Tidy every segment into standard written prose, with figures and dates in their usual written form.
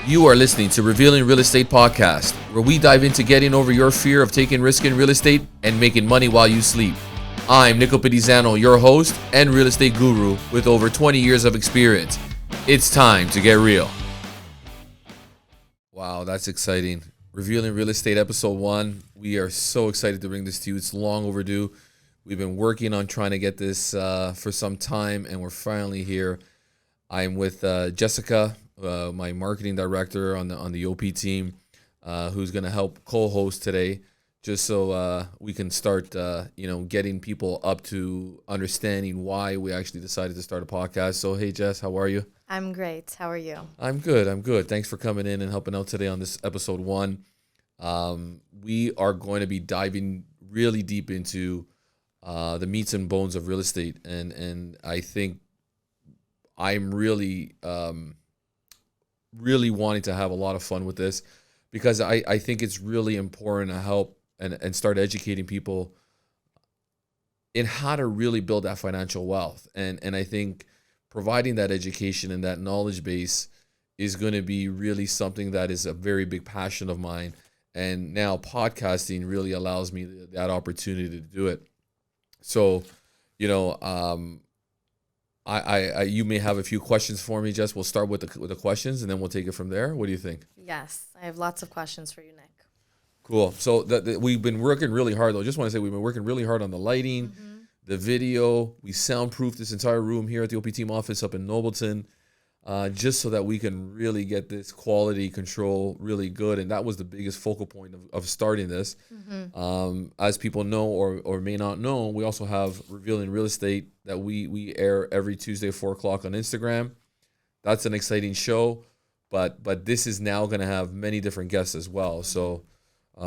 You are listening to Revealing Real Estate Podcast, where we dive into getting over your fear of taking risk in real estate and making money while you sleep. I'm Nick Oppedisano, your host and real estate guru with over 20 years of experience. It's time to get real. Wow, that's exciting. Revealing Real Estate Episode 1. We are so excited to bring this to you. It's long overdue. We've been working on trying to get this for some time, and we're finally here. I'm with Jessica, my marketing director on the OP team, who's going to help co-host today, just so we can start, getting people up to understanding why we actually decided to start a podcast. So, hey, Jess, how are you? I'm great. How are you? I'm good. Thanks for coming in and helping out today on this episode 1. We are going to be diving really deep into the meats and bones of real estate, and I think I'm really wanting to have a lot of fun with this, because I think it's really important to help and start educating people in how to really build that financial wealth. And I think providing that education and that knowledge base is going to be really something that is a very big passion of mine. And now podcasting really allows me that opportunity to do it. So, I you may have a few questions for me, Jess. We'll start with the questions, and then we'll take it from there. What do you think? Yes, I have lots of questions for you, Nick. Cool. So we've been working really hard, though. I just want to say we've been working really hard on the lighting, the video. We soundproof this entire room here at the OP team office up in Nobleton, just so that we can really get this quality control really good. And that was the biggest focal point of starting this. As people know or may not know, we also have Revealing Real Estate that we air every Tuesday at 4 o'clock on Instagram. That's an exciting show, but this is now going to have many different guests as well. So I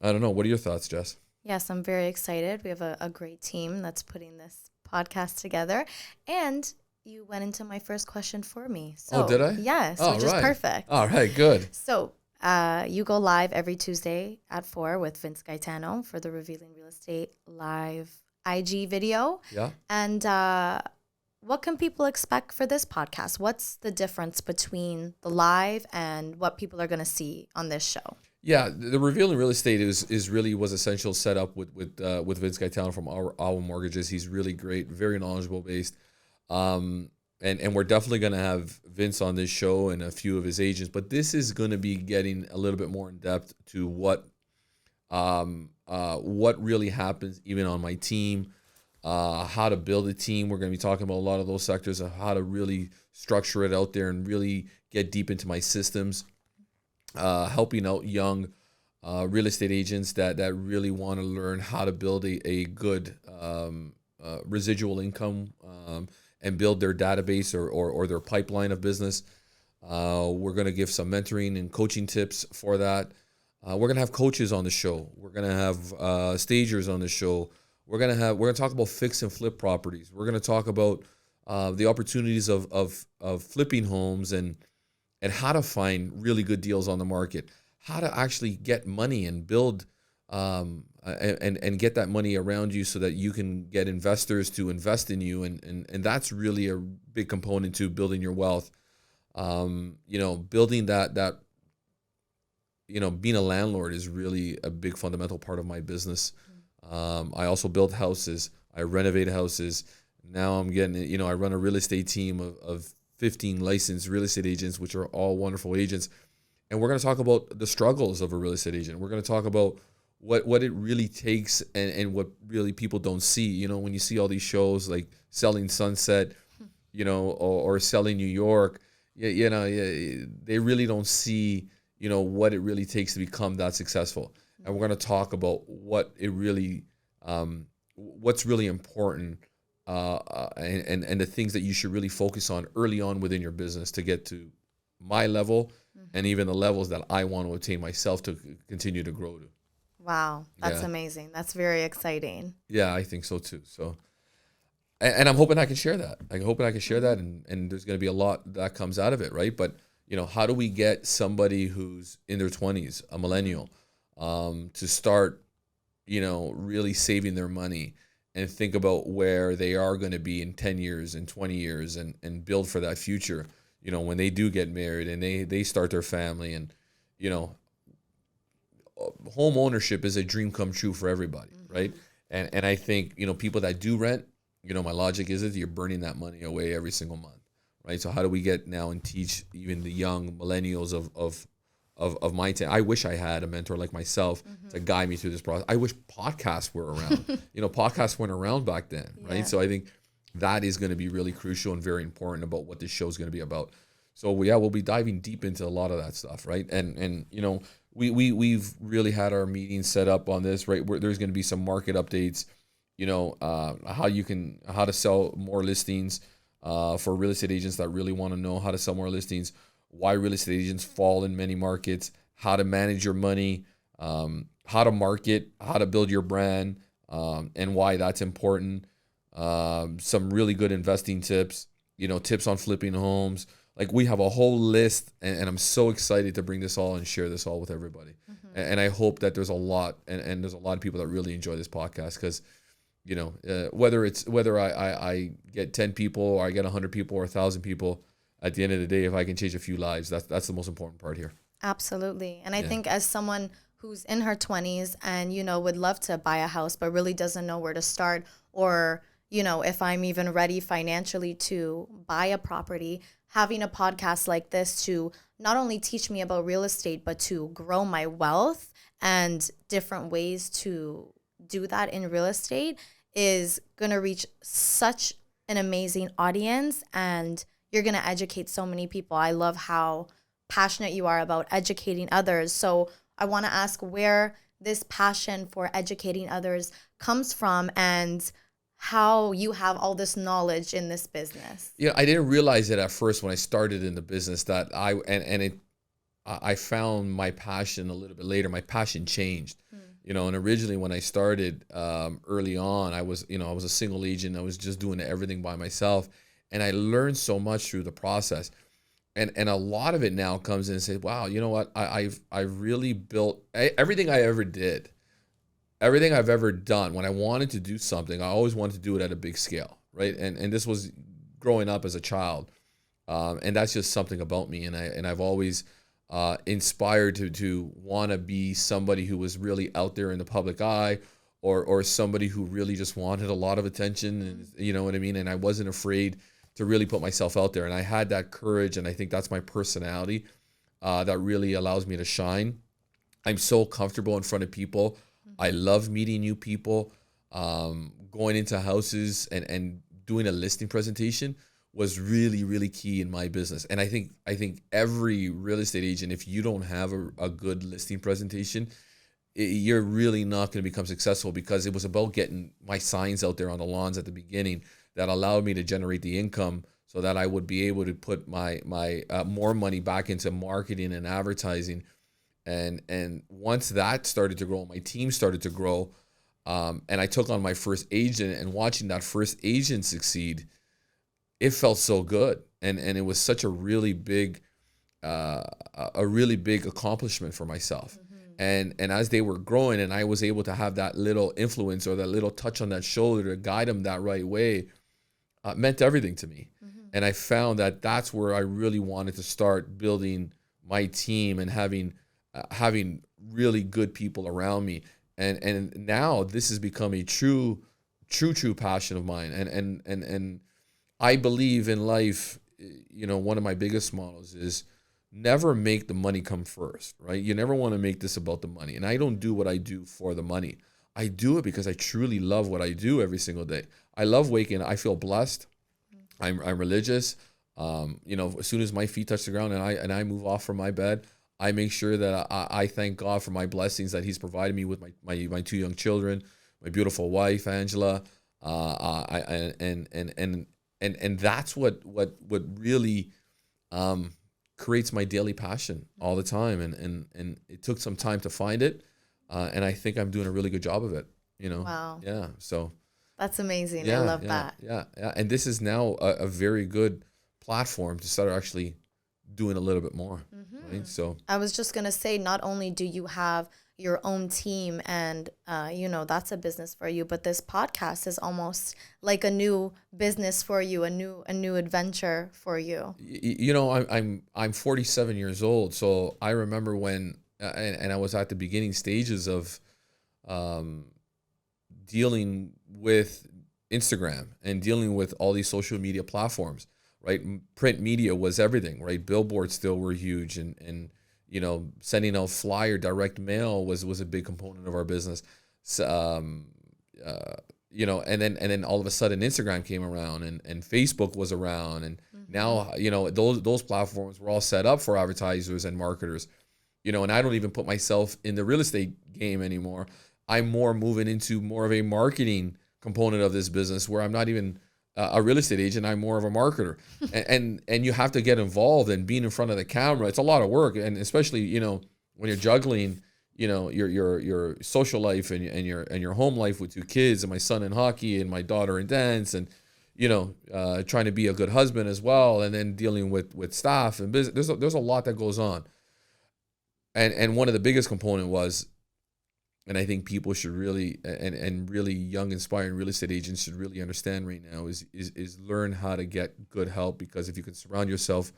don't know. What are your thoughts, Jess? Yes, I'm very excited. We have a great team that's putting this podcast together. And you went into my first question for me. So, did I? Yes, which is perfect. All right, good. So you go live every Tuesday at 4 with Vince Gaetano for the Revealing Real Estate live IG video. Yeah. And what can people expect for this podcast? What's the difference between the live and what people are going to see on this show? Yeah, the Revealing Real Estate was essential set up with Vince Gaetano from our Mortgages. He's really great, very knowledgeable based. And we're definitely going to have Vince on this show and a few of his agents, but this is going to be getting a little bit more in depth to what really happens even on my team, how to build a team. We're going to be talking about a lot of those sectors of how to really structure it out there and really get deep into my systems, helping out young real estate agents that really want to learn how to build a good residual income and build their database or their pipeline of business. We're going to give some mentoring and coaching tips for that. We're going to have coaches on the show. We're going to have stagers on the show. We're going to talk about fix and flip properties. We're going to talk about the opportunities of flipping homes and how to find really good deals on the market, how to actually get money and build and get that money around you so that you can get investors to invest in you. And that's really a big component to building your wealth. Building that, being a landlord is really a big fundamental part of my business. I also build houses. I renovate houses. Now I'm getting, I run a real estate team of 15 licensed real estate agents, which are all wonderful agents. And we're going to talk about the struggles of a real estate agent. We're going to talk about what it really takes and what really people don't see. When you see all these shows like Selling Sunset, or Selling New York, they really don't see, what it really takes to become that successful. And we're going to talk about what it really, what's really important, and the things that you should really focus on early on within your business to get to my level and even the levels that I want to attain myself to continue to grow to. Wow, that's amazing. That's very exciting. Yeah, I think so too. So, and I'm hoping I can share that. I'm hoping I can share that, and there's going to be a lot that comes out of it, right? But how do we get somebody who's in their 20s, a millennial, to start, really saving their money and think about where they are going to be in 10 years and 20 years and build for that future? when they do get married and they start their family, and you know home ownership is a dream come true for everybody, right? And I think people that do rent, my logic is that you're burning that money away every single month, right? So how do we get now and teach even the young millennials of my time? I wish I had a mentor like myself to guide me through this process. I wish podcasts were around. Podcasts weren't around back then, right? Yeah. So I think that is going to be really crucial and very important about what this show is going to be about. So yeah, we'll be diving deep into a lot of that stuff, right? And we've really had our meetings set up on this, right? Where there's going to be some market updates, how to sell more listings for real estate agents that really want to know how to sell more listings, why real estate agents fall in many markets, how to manage your money, how to market, how to build your brand, and why that's important. Some really good investing tips, tips on flipping homes. Like, we have a whole list, and I'm so excited to bring this all and share this all with everybody. And I hope that there's a lot, and there's a lot of people that really enjoy this podcast, because, whether I get 10 people or I get 100 people or 1,000 people, at the end of the day, if I can change a few lives, that's the most important part here. Absolutely. And I think as someone who's in her 20s and, would love to buy a house, but really doesn't know where to start, or, if I'm even ready financially to buy a property, having a podcast like this to not only teach me about real estate, but to grow my wealth and different ways to do that in real estate is going to reach such an amazing audience, and you're going to educate so many people. I love how passionate you are about educating others. So I want to ask where this passion for educating others comes from, and how you have all this knowledge in this business. Yeah, I didn't realize it at first when I started in the business that I found my passion a little bit later. My passion changed, and originally when I started early on, I was a single agent. I was just doing everything by myself, and I learned so much through the process. And a lot of it now comes in and says, wow, you know what? I've really built everything I ever did. Everything I've ever done, when I wanted to do something, I always wanted to do it at a big scale, right? And this was growing up as a child, and that's just something about me. And I've always inspired to want to be somebody who was really out there in the public eye, or somebody who really just wanted a lot of attention, and you know what I mean. And I wasn't afraid to really put myself out there, and I had that courage, and I think that's my personality that really allows me to shine. I'm so comfortable in front of people. I love meeting new people. Going into houses and doing a listing presentation was really, really key in my business. And I think every real estate agent, if you don't have a good listing presentation, you're really not going to become successful, because it was about getting my signs out there on the lawns at the beginning that allowed me to generate the income so that I would be able to put my more money back into marketing and advertising. And once that started to grow, my team started to grow, and I took on my first agent, and watching that first agent succeed, it felt so good, and it was such a really big accomplishment for myself. And as they were growing, and I was able to have that little influence or that little touch on that shoulder to guide them that right way, meant everything to me. And I found that that's where I really wanted to start building my team and having really good people around me. And now this has become a true passion of mine. And I believe in life, one of my biggest mottos is never make the money come first, right? You never want to make this about the money. And I don't do what I do for the money. I do it because I truly love what I do every single day. I love waking up. I feel blessed. I'm religious. As soon as my feet touch the ground and I move off from my bed, I make sure that I thank God for my blessings that He's provided me with my two young children, my beautiful wife Angela, and that's what really creates my daily passion all the time. And it took some time to find it, and I think I'm doing a really good job of it. Wow. Yeah. So that's amazing. I love that. Yeah. And this is now a very good platform to start actually doing a little bit more. Right? So I was just going to say, not only do you have your own team, and that's a business for you. But this podcast is almost like a new business for you, a new adventure for you. I'm 47 years old, so I remember when and I was at the beginning stages of dealing with Instagram and dealing with all these social media platforms, right? Print media was everything, right? Billboards still were huge, and sending out flyer, direct mail was a big component of our business. So, and then all of a sudden Instagram came around, and Facebook was around, and now those platforms were all set up for advertisers and marketers. And I don't even put myself in the real estate game anymore. I'm more moving into more of a marketing component of this business, where I'm not even a real estate agent. I'm more of a marketer, and you have to get involved and being in front of the camera. It's a lot of work, and especially when you're juggling your social life and your home life with 2 kids, and my son in hockey and my daughter in dance, and trying to be a good husband as well, and then dealing with staff and business. There's a lot that goes on, and one of the biggest component was. And I think people should really, and really young, inspiring real estate agents should really understand right now is learn how to get good help. Because if you can surround yourself,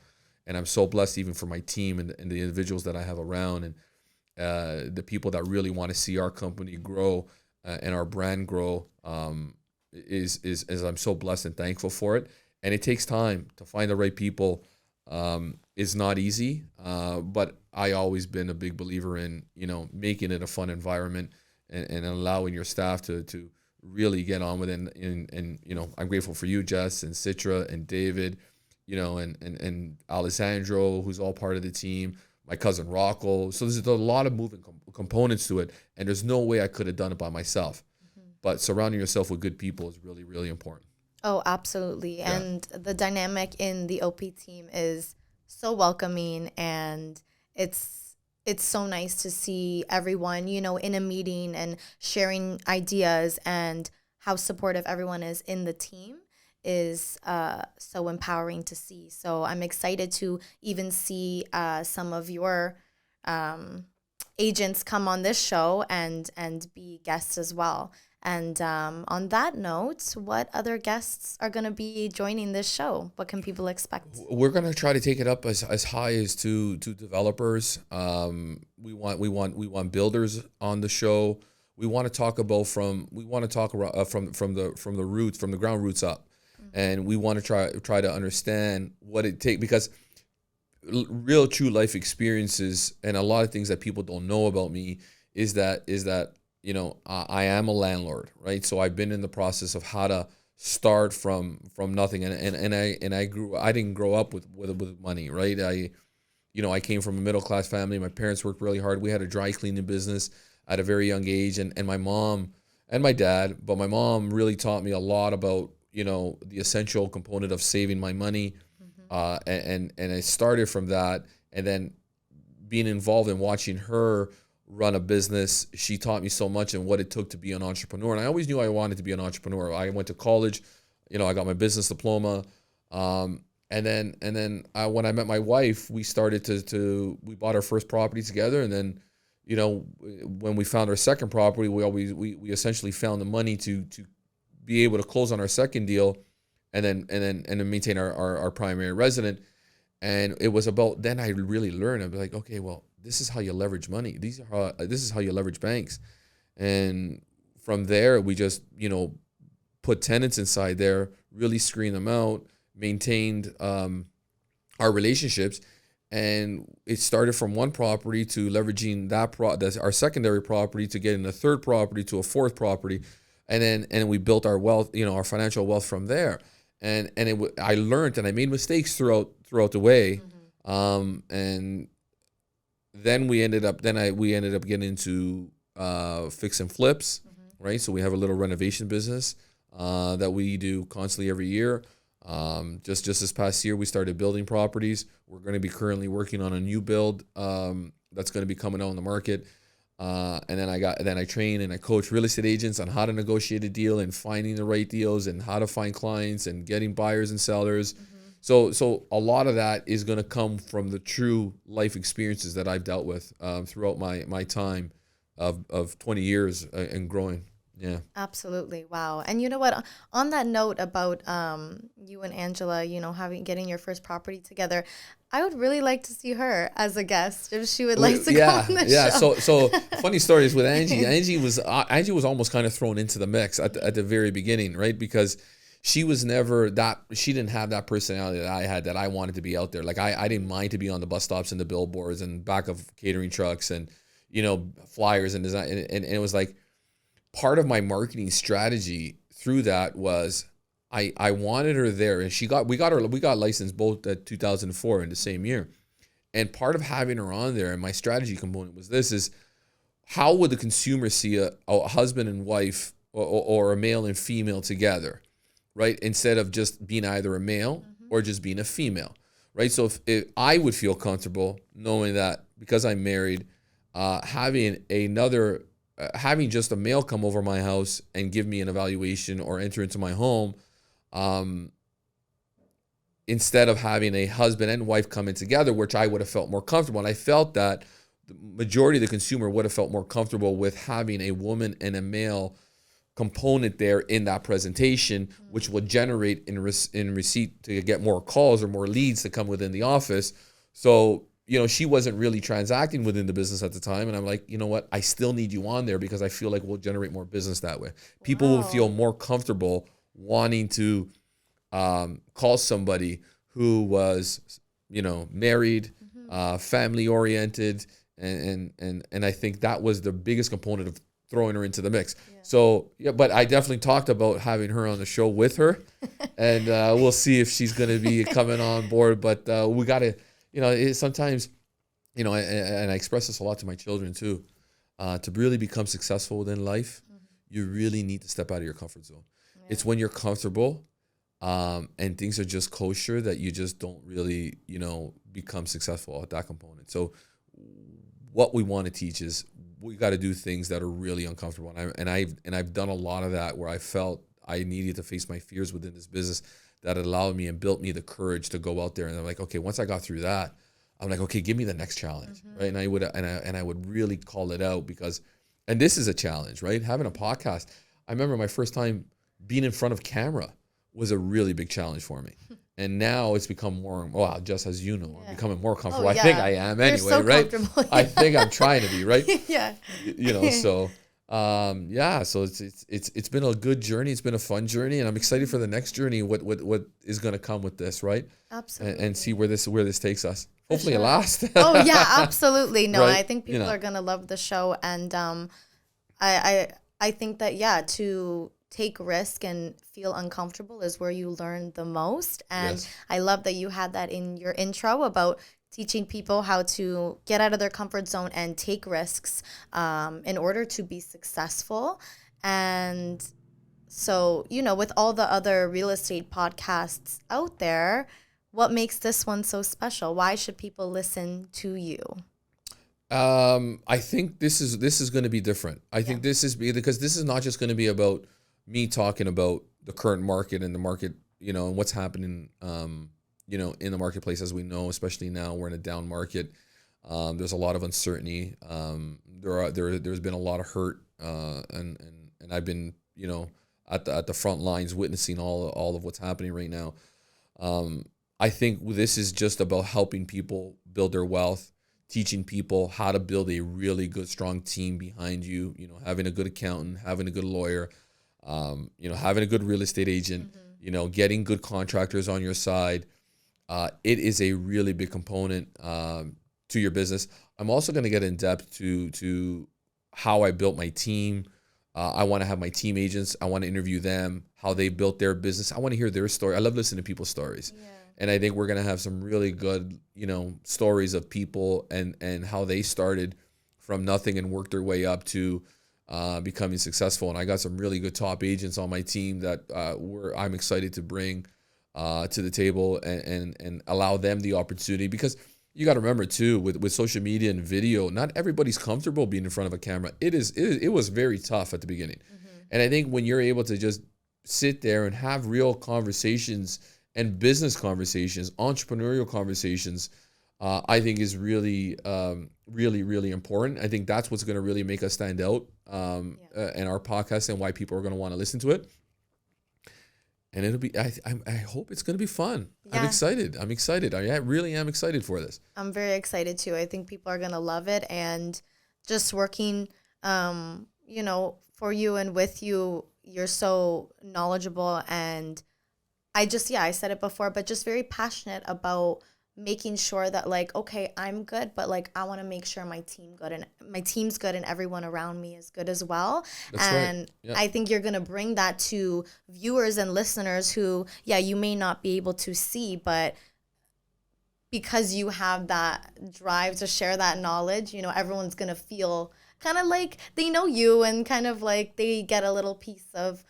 and I'm so blessed even for my team and the individuals that I have around, and the people that really want to see our company grow and our brand grow, is I'm so blessed and thankful for it. And it takes time to find the right people. Is not easy, but I always been a big believer in making it a fun environment and allowing your staff to really get on with it. And I'm grateful for you, Jess, and Citra, and David, and Alessandro, who's all part of the team. My cousin Rocco. So there's a lot of moving components to it, and there's no way I could have done it by myself. But surrounding yourself with good people is really, really important. Oh, absolutely. Yeah. And the dynamic in the OP team is so welcoming, and it's so nice to see everyone, in a meeting and sharing ideas, and how supportive everyone is in the team is so empowering to see. So I'm excited to even see some of your agents come on this show and be guests as well. And on that note, what other guests are going to be joining this show? What can people expect? We're going to try to take it up as high as to developers. We want builders on the show. We want to talk about from the roots, from the ground roots up, and we want to try to understand what it takes, because real true life experiences and a lot of things that people don't know about me is that. I am a landlord, right? So I've been in the process of how to start from nothing, and I didn't grow up with money, right? I came from a middle class family. My parents worked really hard. We had a dry cleaning business at a very young age, and my mom and my dad, but my mom really taught me a lot about the essential component of saving my money, and I started from that, and then being involved in watching her run a business. She taught me so much and what it took to be an entrepreneur. And I always knew I wanted to be an entrepreneur. I went to college, I got my business diploma. And then when I met my wife, we started we bought our first property together. And then, when we found our second property, we essentially found the money to be able to close on our second deal and then maintain our primary resident. And it was about, then I really learned. I'd be like, okay, well, this is how you leverage money. This is how you leverage banks. And from there, we just, put tenants inside there, really screen them out, maintained our relationships. And it started from one property to leveraging that's our secondary property, to getting a third property, to a fourth property. And then we built our wealth, our financial wealth from there. And I learned, and I made mistakes throughout the way. And then we ended up getting into fix and flips, right? So we have a little renovation business that we do constantly every year. Just this past year, we started building properties. We're going to be currently working on a new build that's going to be coming out on the market. And then I train and I coach real estate agents on how to negotiate a deal and finding the right deals and how to find clients and getting buyers and sellers. So a lot of that is going to come from the true life experiences that I've dealt with throughout my time of 20 years and growing. Yeah. Absolutely. Wow. And you know what? On that note about you and Angela, getting your first property together, I would really like to see her as a guest if she would like to come on the show. So funny stories with Angie. Angie was almost kind of thrown into the mix at the very beginning, right? Because she was never that. She didn't have that personality that I had. That I wanted to be out there. Like I didn't mind to be on the bus stops and the billboards and back of catering trucks and flyers and design. And it was like, part of my marketing strategy through that was I wanted her there, and we got licensed both at 2004 in the same year. And part of having her on there, and my strategy component was this: is how would the consumer see a husband and wife or a male and female together, right? Instead of just being either a male or just being a female, right? So if I would feel comfortable knowing that because I'm married, having just a male come over my house and give me an evaluation or enter into my home, instead of having a husband and wife come in together, which I would have felt more comfortable. And I felt that the majority of the consumer would have felt more comfortable with having a woman and a male component there in that presentation, which would generate in receipt to get more calls or more leads to come within the office. So she wasn't really transacting within the business at the time. And I'm like, you know what? I still need you on there because I feel like we'll generate more business that way. People will feel more comfortable wanting to call somebody who was, married, family oriented. And I think that was the biggest component of throwing her into the mix. Yeah. So, but I definitely talked about having her on the show with her. And we'll see if she's going to be coming on board. But we got to... sometimes, and I express this a lot to my children too, to really become successful within life, you really need to step out of your comfort zone. Yeah. It's when you're comfortable and things are just kosher that you just don't really, become successful at that component. So what we want to teach is we got to do things that are really uncomfortable. And I've done a lot of that where I felt I needed to face my fears within this business. That allowed me and built me the courage to go out there. And I'm like, okay, once I got through that, I'm like, okay, give me the next challenge, right? And I would really call it out because, and this is a challenge, right? Having a podcast. I remember my first time being in front of camera was a really big challenge for me. And now it's become more, well, just as you know, I'm becoming more comfortable. I think I am anyway, so right? I think I'm trying to be, right? Yeah. So so it's been a good journey. It's been a fun journey, and I'm excited for the next journey. What is going to come with this, right? Absolutely. And see where this takes us. Hopefully it lasts. Oh yeah, absolutely. No, right? I think people are going to love the show, and I think that to take risk and feel uncomfortable is where you learn the most. And yes. I love that you had that in your intro about teaching people how to get out of their comfort zone and take risks in order to be successful. And so, with all the other real estate podcasts out there, what makes this one so special? Why should people listen to you? I think this is going to be different. I think this is because this is not just going to be about me talking about the current market and the market, and what's happening, in the marketplace. As we know, especially now we're in a down market. There's a lot of uncertainty. There's been a lot of hurt, and I've been, at the front lines witnessing all of what's happening right now. I think this is just about helping people build their wealth, teaching people how to build a really good, strong team behind you, having a good accountant, having a good lawyer, having a good real estate agent, getting good contractors on your side. It is a really big component to your business. I'm also going to get in depth to how I built my team. I want to have my team agents. I want to interview them, how they built their business. I want to hear their story. I love listening to people's stories. Yeah. And I think we're going to have some really good, stories of people and how they started from nothing and worked their way up to becoming successful. And I got some really good top agents on my team that I'm excited to bring to the table and allow them the opportunity, because you got to remember too, with social media and video, not everybody's comfortable being in front of a camera. It was very tough at the beginning. And I think when you're able to just sit there and have real conversations and business conversations, entrepreneurial conversations, I think is really, really, really important. I think that's what's going to really make us stand out in our podcast and why people are going to want to listen to it. And it'll be, I hope it's going to be fun. Yeah. I'm excited. I really am excited for this. I'm very excited too. I think people are going to love it. And just working, for you and with you, you're so knowledgeable. And I said it before, but just very passionate about making sure that, like, okay, I'm good, but like I want to make sure my team's good and everyone around me is good as well. That's and right. Yeah. I think you're going to bring that to viewers and listeners who, you may not be able to see, but because you have that drive to share that knowledge, everyone's going to feel kind of like they know you and kind of like they get a little piece of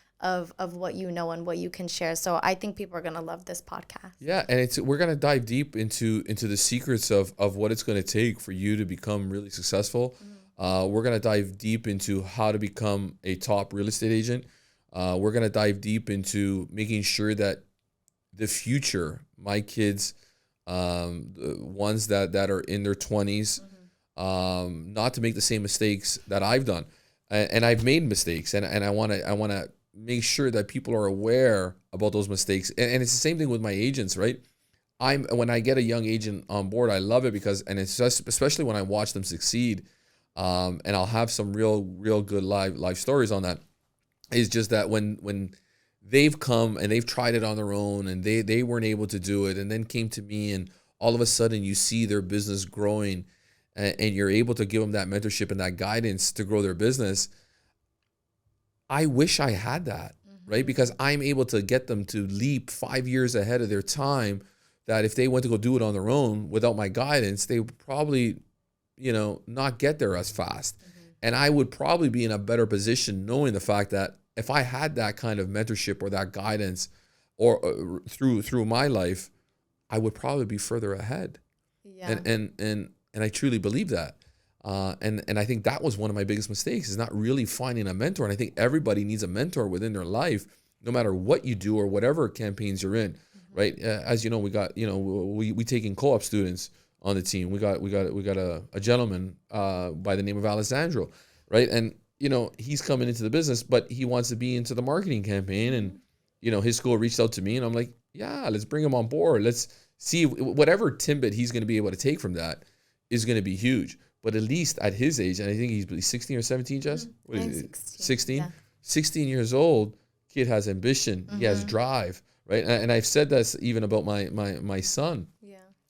what you know and what you can share. So I think people are going to love this podcast. Yeah, and we're going to dive deep into the secrets of what it's going to take for you to become really successful. We're going to dive deep into how to become a top real estate agent. We're going to dive deep into making sure that the future, my kids, the ones that are in their 20s, not to make the same mistakes that I've done. And I've made mistakes, and I want to make sure that people are aware about those mistakes. And it's the same thing with my agents, right? When I get a young agent on board, I love it because, and it's just, especially when I watch them succeed, and I'll have some real good live stories on that. Is just that when they've come and they've tried it on their own and they weren't able to do it, and then came to me, and all of a sudden you see their business growing, and you're able to give them that mentorship and that guidance to grow their business. I wish I had that, right? Because I'm able to get them to leap 5 years ahead of their time, that if they went to go do it on their own without my guidance, they would probably, not get there as fast. And I would probably be in a better position knowing the fact that if I had that kind of mentorship or that guidance or through my life, I would probably be further ahead. Yeah. And I truly believe that. And I think that was one of my biggest mistakes, is not really finding a mentor. And I think everybody needs a mentor within their life, no matter what you do or whatever campaigns you're in, right? As you know, we got, we taking co-op students on the team. We got a gentleman by the name of Alessandro, right? And he's coming into the business, but he wants to be into the marketing campaign. And his school reached out to me, and I'm like, yeah, let's bring him on board. Let's see whatever tidbit he's going to be able to take from that is going to be huge. But at least at his age, and I think he's 16 or 17, Jess? What is it? 16? Yeah. 16 years old, kid has ambition. He has drive, right? And I've said this even about my son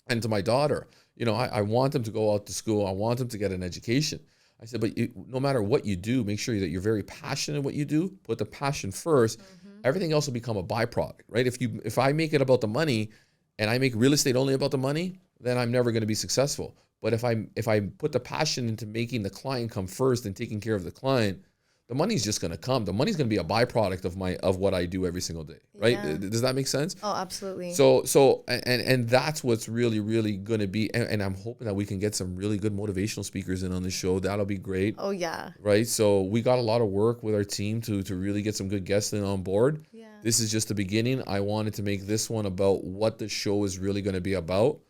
and to my daughter. I want them to go out to school. I want them to get an education. I said, but no matter what you do, make sure that you're very passionate in what you do. Put the passion first. Everything else will become a byproduct, right? If I make it about the money and I make real estate only about the money, then I'm never going to be successful. But if I put the passion into making the client come first and taking care of the client, the money's just going to come. The money's going to be a byproduct of what I do every single day, right? Yeah. Does that make sense? Oh, absolutely. So and that's what's really, really going to be. And I'm hoping that we can get some really good motivational speakers in on the show. That'll be great. Oh, yeah. Right? So we got a lot of work with our team to really get some good guests in on board. Yeah. This is just the beginning. I wanted to make this one about what the show is really going to be about.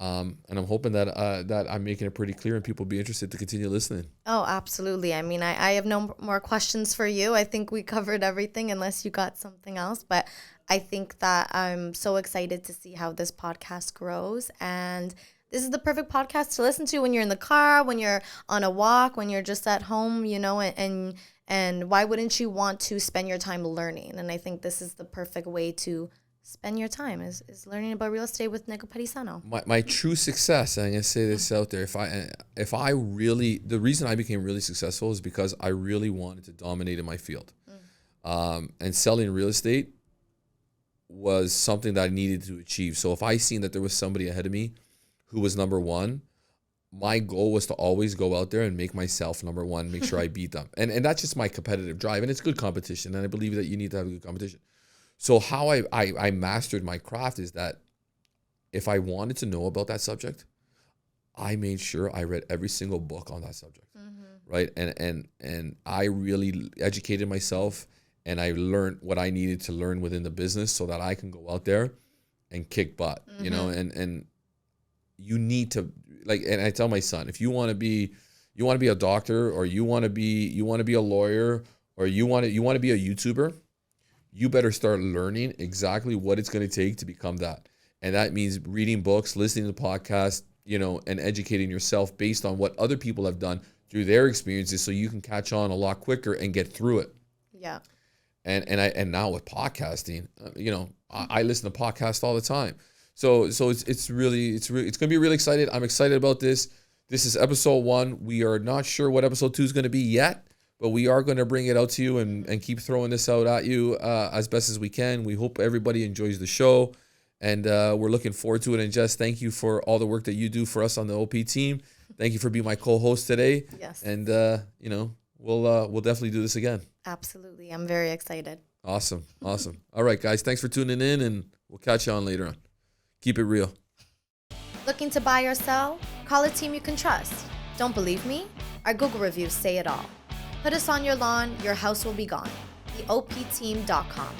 And I'm hoping that I'm making it pretty clear and people will be interested to continue listening. Oh, absolutely. I mean, I have no more questions for you. I think we covered everything unless you got something else. But I think that I'm so excited to see how this podcast grows. And this is the perfect podcast to listen to when you're in the car, when you're on a walk, when you're just at home, and why wouldn't you want to spend your time learning? And I think this is the perfect way to spend your time is learning about real estate with Nick Oppedisano. My true success, and I'm going to say this out there, if I really, the reason I became really successful is because I really wanted to dominate in my field. And selling real estate was something that I needed to achieve. So if I seen that there was somebody ahead of me who was number one, my goal was to always go out there and make myself number one, make sure I beat them. And that's just my competitive drive. And it's good competition. And I believe that you need to have a good competition. So how I mastered my craft is that if I wanted to know about that subject, I made sure I read every single book on that subject, right? And I really educated myself, and I learned what I needed to learn within the business so that I can go out there and kick butt, and you need to, like, and I tell my son, if you want to be a doctor, or you want to be a lawyer, or you want to be a YouTuber, you better start learning exactly what it's going to take to become that. And that means reading books, listening to podcasts, and educating yourself based on what other people have done through their experiences, so you can catch on a lot quicker and get through it. Yeah. And now with podcasting, I listen to podcasts all the time. So it's going to be really excited. I'm excited about this. This is episode 1. We are not sure what episode 2 is going to be yet, but we are going to bring it out to you and keep throwing this out at you as best as we can. We hope everybody enjoys the show, and we're looking forward to it. And Jess, thank you for all the work that you do for us on the OP team. Thank you for being my co-host today. Yes. And we'll definitely do this again. Absolutely. I'm very excited. Awesome. All right, guys, thanks for tuning in, and we'll catch you on later on. Keep it real. Looking to buy or sell? Call a team you can trust. Don't believe me? Our Google reviews say it all. Put us on your lawn, your house will be gone. TheOPteam.com.